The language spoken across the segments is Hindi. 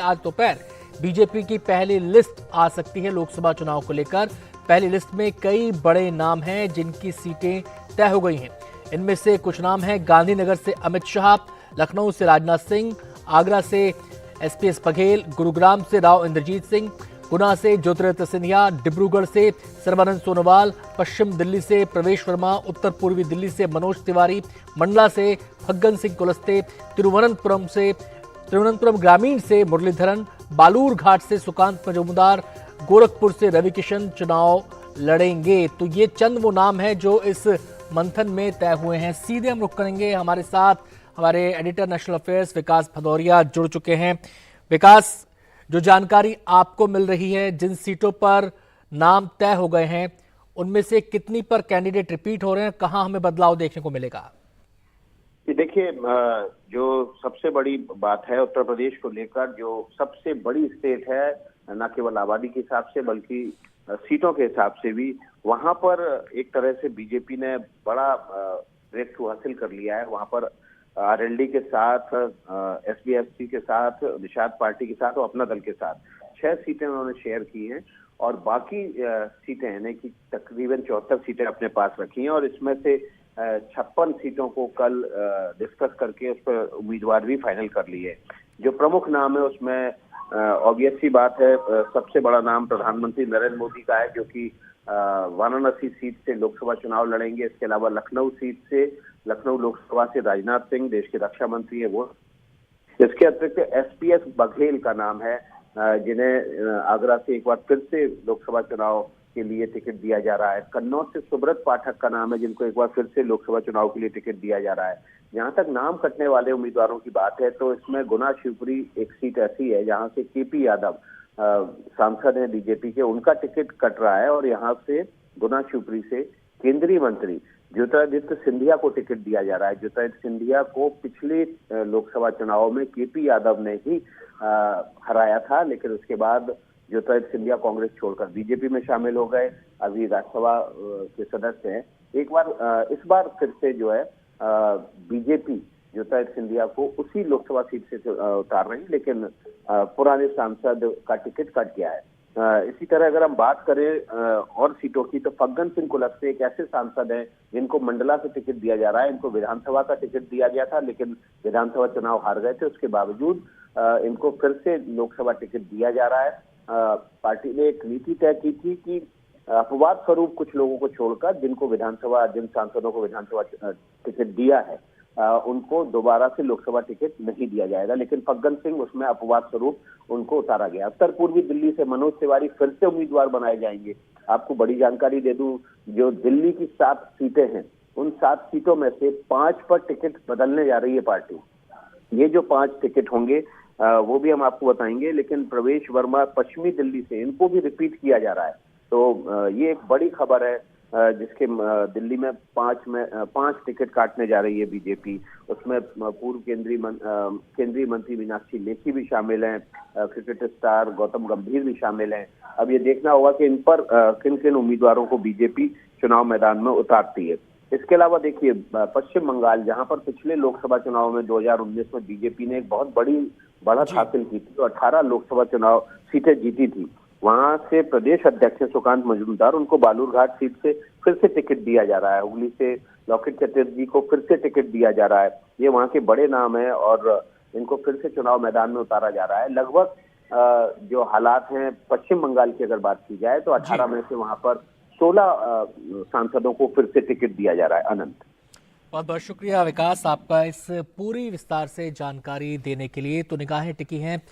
आज दोपहर बीजेपी की पहली लिस्ट आ सकती है लोकसभा चुनाव को लेकर। पहली लिस्ट में कई बड़े नाम हैं जिनकी सीटें तय हो गई हैं। इनमें से कुछ नाम हैं गांधीनगर से अमित शाह, लखनऊ से राजनाथ सिंह, आगरा से एसपीएस बघेल, गुरुग्राम से राव इंद्रजीत सिंह, गुना से ज्योतिरादित्य सिंधिया, डिब्रूगढ़ से सर्बानंद सोनोवाल, पश्चिम दिल्ली से प्रवेश वर्मा, उत्तर पूर्वी दिल्ली से मनोज तिवारी, मंडला से फग्गन सिंह कुलस्ते, तिरुवनंतपुरम ग्रामीण से मुरलीधरन, बालूर घाट से सुकांत मजूमदार, गोरखपुर से रवि किशन चुनाव लड़ेंगे। तो ये चंद वो नाम हैं जो इस मंथन में तय हुए हैं। सीधे हम रुख करेंगे, हमारे साथ हमारे एडिटर नेशनल अफेयर्स विकास भदौरिया जुड़ चुके हैं। विकास, जो जानकारी आपको मिल रही है, जिन सीटों पर नाम तय हो गए हैं उनमें से कितनी पर कैंडिडेट रिपीट हो रहे हैं, कहां हमें बदलाव देखने को मिलेगा? देखिए, जो सबसे बड़ी बात है उत्तर प्रदेश को लेकर, जो सबसे बड़ी स्टेट है न केवल आबादी के हिसाब से बल्कि सीटों के हिसाब से भी, वहां पर एक तरह से बीजेपी ने बड़ा ब्रेक थ्रू हासिल कर लिया है। वहां पर आरएलडी के साथ, एसबीएसपी के साथ, निषाद पार्टी के साथ और अपना दल के साथ 6 सीटें उन्होंने शेयर की हैं और बाकी सीटें यानी कि तकरीबन 74 सीटें अपने पास रखी हैं और इसमें से 56 सीटों को कल डिस्कस करके उस पर उम्मीदवार भी फाइनल कर लिए। जो प्रमुख नाम है उसमें ऑब्वियस सी बात है, सबसे बड़ा नाम प्रधानमंत्री नरेंद्र मोदी का है, जो कि वाराणसी सीट से लोकसभा चुनाव लड़ेंगे। इसके अलावा लखनऊ सीट से, लखनऊ लोकसभा से राजनाथ सिंह, देश के रक्षा मंत्री है वो। इसके अतिरिक्त एसपीएस बघेल का नाम है, जिन्हें आगरा से एक बार फिर से लोकसभा चुनाव के लिए टिकट दिया जा रहा है। कन्नौज से सुब्रत पाठक का नाम है, जिनको एक बार फिर से लोकसभा चुनाव के लिए टिकट दिया जा रहा है। जहां तक नाम कटने वाले उम्मीदवारों की बात है तो इसमें गुना शिवपुरी एक सीट ऐसी है जहां से केपी यादव सांसद हैं बीजेपी के, उनका टिकट कट रहा है और यहाँ से गुना शिवपुरी से केंद्रीय मंत्री ज्योतिरादित्य सिंधिया को टिकट दिया जा रहा है। ज्योतिरादित्य सिंधिया को पिछले लोकसभा चुनाव में केपी यादव ने ही हराया था, लेकिन उसके बाद ज्योतिरादित्य सिंधिया कांग्रेस छोड़कर बीजेपी में शामिल हो गए, अभी राज्यसभा के सदस्य हैं। इस बार फिर से जो है बीजेपी ज्योतिरादित्य सिंधिया को उसी लोकसभा सीट से उतार रही है, लेकिन पुराने सांसद का टिकट कट गया है। इसी तरह अगर हम बात करें और सीटों की, तो फग्गन सिंह कुलस्ते एक ऐसे सांसद हैं जिनको मंडला से टिकट दिया जा रहा है। इनको विधानसभा का टिकट दिया गया था, लेकिन विधानसभा चुनाव हार गए थे। उसके बावजूद इनको फिर से लोकसभा टिकट दिया जा रहा है। पार्टी ने एक नीति तय की थी कि अपवाद स्वरूप कुछ लोगों को छोड़कर जिन सांसदों को विधानसभा टिकट दिया है उनको दोबारा से लोकसभा टिकट नहीं दिया जाएगा, लेकिन फग्गन सिंह उसमें अपवाद स्वरूप उनको उतारा गया। उत्तर पूर्वी दिल्ली से मनोज तिवारी फिर से उम्मीदवार बनाए जाएंगे। आपको बड़ी जानकारी दे दूं, जो दिल्ली की 7 सीटें हैं उन 7 सीटों में से 5 पर टिकट बदलने जा रही है पार्टी। ये जो 5 टिकट होंगे वो भी हम आपको बताएंगे, लेकिन प्रवेश वर्मा पश्चिमी दिल्ली से, इनको भी रिपीट किया जा रहा है। तो ये एक बड़ी खबर है जिसके दिल्ली में 5 टिकट काटने जा रही है बीजेपी। उसमें पूर्व केंद्रीय मंत्री मीनाक्षी लेखी भी शामिल हैं, क्रिकेट स्टार गौतम गंभीर भी शामिल हैं। अब ये देखना होगा कि इन पर किन किन उम्मीदवारों को बीजेपी चुनाव मैदान में उतारती है। इसके अलावा देखिए, पश्चिम बंगाल, जहां पर पिछले लोकसभा चुनाव में 2019 में बीजेपी ने एक बहुत बड़ी बढ़त हासिल की थी, तो 18 लोकसभा चुनाव सीटें जीती थी। वहां से प्रदेश अध्यक्ष सुकांत मजूमदार, उनको बालूर घाट सीट से फिर से टिकट दिया जा रहा है। हुगली से लौकित चटर्जी को फिर से टिकट दिया जा रहा है। ये वहां के बड़े नाम है और इनको फिर से चुनाव मैदान में उतारा जा रहा है। लगभग जो हालात हैं पश्चिम बंगाल की अगर बात की जाए तो 18 में से वहां पर 16 सांसदों को फिर से टिकट दिया जा रहा है। अनंत, बहुत बहुत शुक्रिया विकास आपका इस पूरी विस्तार से जानकारी देने के लिए। तो निगाहें टिकी हैं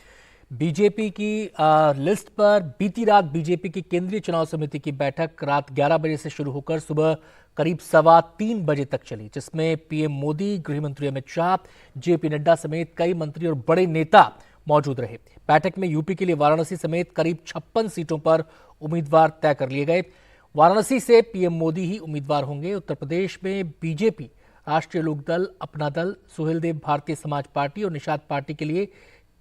बीजेपी की लिस्ट पर। बीती रात बीजेपी की केंद्रीय चुनाव समिति की बैठक रात 11 बजे से शुरू होकर सुबह करीब 3:15 बजे तक चली, जिसमें पीएम मोदी, गृह मंत्री अमित शाह, जेपी नड्डा समेत कई मंत्री और बड़े नेता मौजूद रहे। बैठक में यूपी के लिए वाराणसी समेत करीब 56 सीटों पर उम्मीदवार तय कर लिए गए। वाराणसी से पीएम मोदी ही उम्मीदवार होंगे। उत्तर प्रदेश में बीजेपी, राष्ट्रीय लोकदल, अपना दल, सुहेलदेव भारतीय समाज पार्टी और निषाद पार्टी के लिए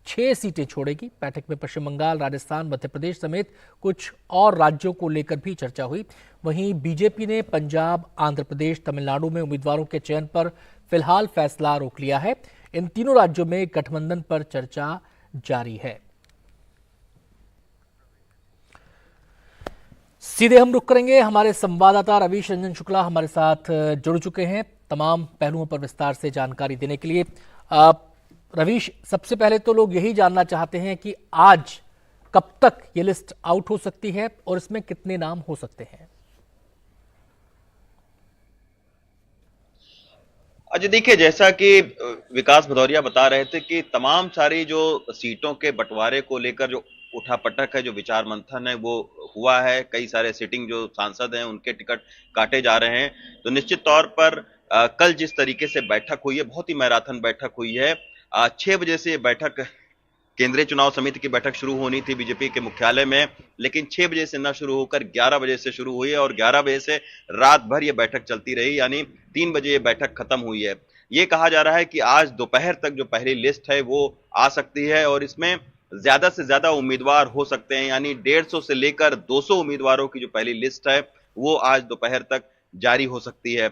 6 सीटें छोड़ेगी। बैठक में पश्चिम बंगाल, राजस्थान, मध्य प्रदेश समेत कुछ और राज्यों को लेकर भी चर्चा हुई। वहीं बीजेपी ने पंजाब, आंध्र प्रदेश, तमिलनाडु में उम्मीदवारों के चयन पर फिलहाल फैसला रोक लिया है। इन तीनों राज्यों में गठबंधन पर चर्चा जारी है। सीधे हम रुक करेंगे। हमारे संवाददाता रवीश रंजन शुक्ला हमारे साथ जुड़ चुके हैं तमाम पहलुओं पर विस्तार से जानकारी देने के लिए। रवीश, सबसे पहले तो लोग यही जानना चाहते हैं कि आज कब तक ये लिस्ट आउट हो सकती है और इसमें कितने नाम हो सकते हैं? अच्छा, देखिए, जैसा कि विकास भदौरिया बता रहे थे कि तमाम सारी जो सीटों के बंटवारे को लेकर जो उठापटक है, जो विचार मंथन है, वो हुआ है। कई सारे सिटिंग जो सांसद हैं उनके टिकट काटे जा रहे हैं। तो निश्चित तौर पर कल जिस तरीके से बैठक हुई है, बहुत ही मैराथन बैठक हुई है। 6 बजे से ये बैठक, केंद्रीय चुनाव समिति की बैठक शुरू होनी थी बीजेपी के मुख्यालय में, लेकिन 6 बजे से न शुरू होकर 11 बजे से शुरू हुई है और 11 बजे से रात भर ये बैठक चलती रही, यानी 3 बजे ये बैठक खत्म हुई है। ये कहा जा रहा है कि आज दोपहर तक जो पहली लिस्ट है वो आ सकती है और इसमें ज्यादा से ज्यादा उम्मीदवार हो सकते हैं, यानी 150 से लेकर 200 उम्मीदवारों की जो पहली लिस्ट है वो आज दोपहर तक जारी हो सकती है।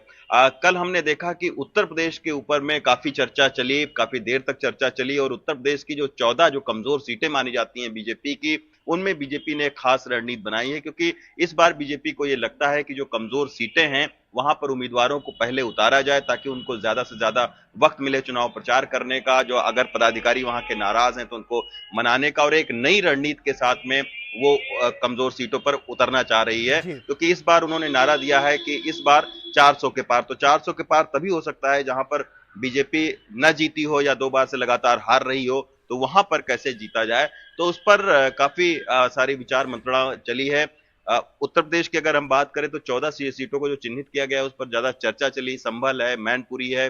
कल हमने देखा कि उत्तर प्रदेश के ऊपर में काफी चर्चा चली, काफी देर तक चर्चा चली और उत्तर प्रदेश की जो 14 जो कमजोर सीटें मानी जाती हैं बीजेपी की, उनमें बीजेपी ने खास रणनीति बनाई है, क्योंकि इस बार बीजेपी को यह लगता है कि जो कमजोर सीटें हैं वहां पर उम्मीदवारों को पहले उतारा जाए ताकि उनको ज्यादा से ज्यादा वक्त मिले चुनाव प्रचार करने का, जो अगर पदाधिकारी वहां के नाराज हैं तो उनको मनाने का, और एक नई रणनीति के साथ में वो कमजोर सीटों पर उतरना चाह रही है। क्योंकि इस बार उन्होंने नारा दिया है कि इस बार 400 के पार, तो 400 के पार तभी हो सकता है जहां पर बीजेपी न जीती हो या 2 बार से लगातार हार रही हो, तो वहां पर कैसे जीता जाए, तो उस पर काफी सारी विचार मंत्रणा चली है। उत्तर प्रदेश की अगर हम बात करें तो 14 सीटों को जो चिन्हित किया गया है उस पर ज्यादा चर्चा चली। संभल है, मैनपुरी है,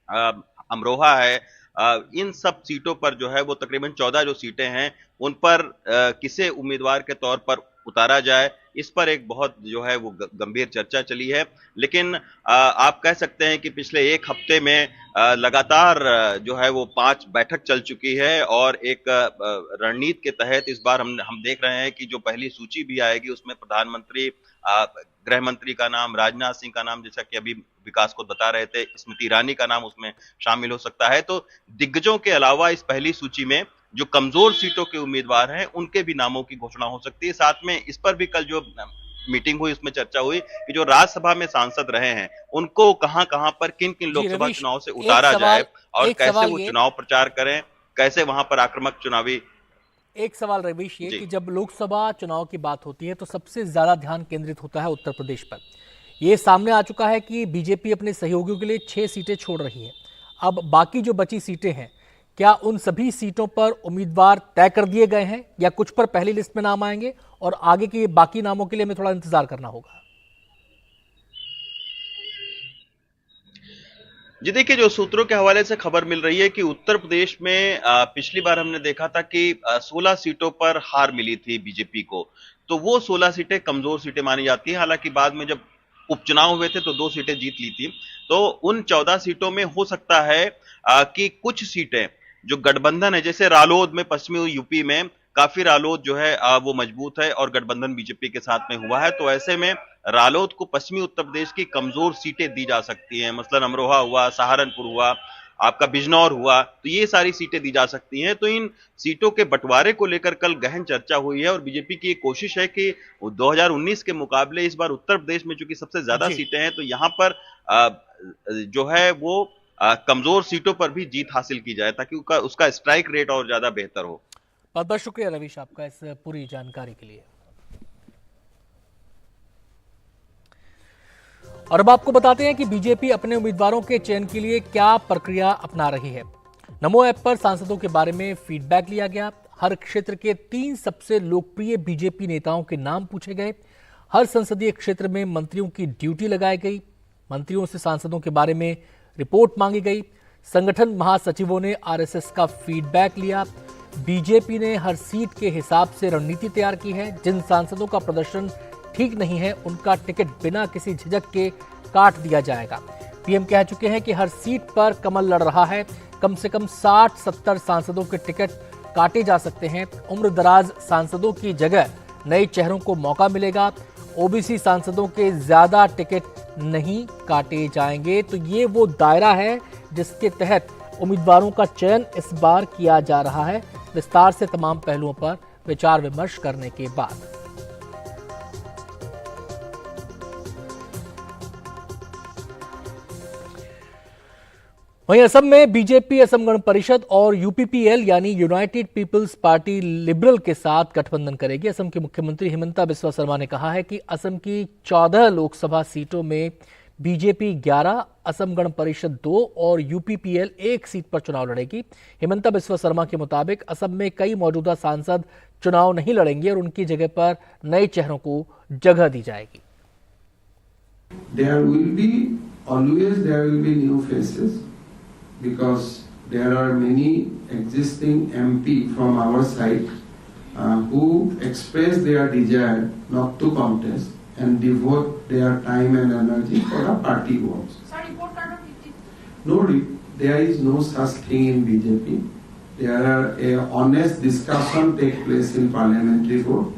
अमरोहा है, इन सब सीटों पर जो है वो तकरीबन 14 जो सीटें हैं उन पर किसे उम्मीदवार के तौर पर उतारा जाए, इस पर एक बहुत जो है वो गंभीर चर्चा चली है। लेकिन आप कह सकते हैं कि पिछले एक हफ्ते में लगातार जो है वो 5 बैठक चल चुकी है और एक रणनीति के तहत इस बार हम देख रहे हैं कि जो पहली सूची भी आएगी उसमें प्रधानमंत्री, गृह मंत्री का नाम, राजनाथ सिंह का नाम, जैसा कि अभी विकास को बता रहे थे, स्मृति ईरानी का नाम उसमें शामिल हो सकता है। तो दिग्गजों के अलावा इस पहली सूची में जो कमजोर सीटों के उम्मीदवार हैं उनके भी नामों की घोषणा हो सकती है। साथ में इस पर भी कल जो मीटिंग हुई उसमें चर्चा हुई कि जो राज्यसभा में सांसद रहे हैं उनको कहां-कहां पर किन-किन लोकसभा चुनाव से उतारा जाए और कैसे वो चुनाव प्रचार करें, कैसे वहां पर आक्रामक चुनावी। एक सवाल रवीश, ये कि जब लोकसभा चुनाव की बात होती है तो सबसे ज्यादा ध्यान केंद्रित होता है उत्तर प्रदेश पर। ये सामने आ चुका है कि बीजेपी अपने सहयोगियों के लिए 6 सीटें छोड़ रही है। अब बाकी जो बची सीटें हैं, क्या उन सभी सीटों पर उम्मीदवार तय कर दिए गए हैं या कुछ पर पहली लिस्ट में नाम आएंगे और आगे के बाकी नामों के लिए हमें थोड़ा इंतजार करना होगा? जी देखिए, जो सूत्रों के हवाले से खबर मिल रही है कि उत्तर प्रदेश में पिछली बार हमने देखा था कि 16 सीटों पर हार मिली थी बीजेपी को, तो वो 16 सीटें कमजोर सीटें मानी जाती हैं। हालांकि बाद में जब उपचुनाव हुए थे तो 2 सीटें जीत ली थी। तो उन 14 सीटों में हो सकता है कि कुछ सीटें जो गठबंधन है, जैसे रालोद में, पश्चिमी यूपी में काफी रालोद जो है वो मजबूत है और गठबंधन बीजेपी के साथ में हुआ है, तो ऐसे में रालोद को पश्चिमी उत्तर प्रदेश की कमजोर सीटें दी जा सकती हैं। मसलन अमरोहा हुआ, सहारनपुर हुआ, आपका बिजनौर हुआ, तो ये सारी सीटें दी जा सकती हैं। तो इन सीटों के बंटवारे को लेकर कल गहन चर्चा हुई है और बीजेपी की कोशिश है कि 2019 के मुकाबले इस बार उत्तर प्रदेश में चूंकि सबसे ज्यादा सीटें हैं तो यहाँ पर जो है वो कमजोर सीटों पर भी जीत हासिल की जाए ताकि उसका स्ट्राइक रेट और ज्यादा बेहतर हो। बहुत बहुत शुक्रिया रवीश आपका इस पूरी जानकारी के लिए। और अब आपको बताते हैं कि बीजेपी अपने उम्मीदवारों के चयन के लिए क्या प्रक्रिया अपना रही है। नमो ऐप पर सांसदों के बारे में फीडबैक लिया गया। हर क्षेत्र के 3 सबसे लोकप्रिय बीजेपी नेताओं के नाम पूछे गए। हर संसदीय क्षेत्र में मंत्रियों की ड्यूटी लगाई गई। मंत्रियों से सांसदों के बारे में रिपोर्ट मांगी गई। संगठन महासचिवों ने आरएसएस का फीडबैक लिया। बीजेपी ने हर सीट के हिसाब से रणनीति तैयार की है। जिन सांसदों का प्रदर्शन ठीक नहीं है उनका टिकट बिना किसी झिझक के काट दिया जाएगा। पीएम कह चुके हैं कि हर सीट पर कमल लड़ रहा है। कम से कम 60-70 सांसदों के टिकट काटे जा सकते हैं। उम्र दराज सांसदों की जगह नए चेहरों को मौका मिलेगा। ओबीसी सांसदों के ज्यादा टिकट नहीं काटे जाएंगे। तो ये वो दायरा है जिसके तहत उम्मीदवारों का चयन इस बार किया जा रहा है, विस्तार से तमाम पहलुओं पर विचार विमर्श करने के बाद। वहीं असम में बीजेपी असम गण परिषद और यूपीपीएल यानी यूनाइटेड पीपल्स पार्टी लिबरल के साथ गठबंधन करेगी। असम के मुख्यमंत्री हिमंता बिस्वा शर्मा ने कहा है कि असम की 14 लोकसभा सीटों में बीजेपी 11, असम गण परिषद 2 और यूपीपीएल 1 सीट पर चुनाव लड़ेगी। हिमंता बिस्वा शर्मा के मुताबिक असम में कई मौजूदा सांसद चुनाव नहीं लड़ेंगे और उनकी जगह पर नए चेहरों को जगह दी जाएगी। Always there will be new faces because there are many existing MP from our side who express their desire not to contest and devote their time and energy for the party works. There is no such thing in BJP. There are a honest discussion take place in parliamentary vote.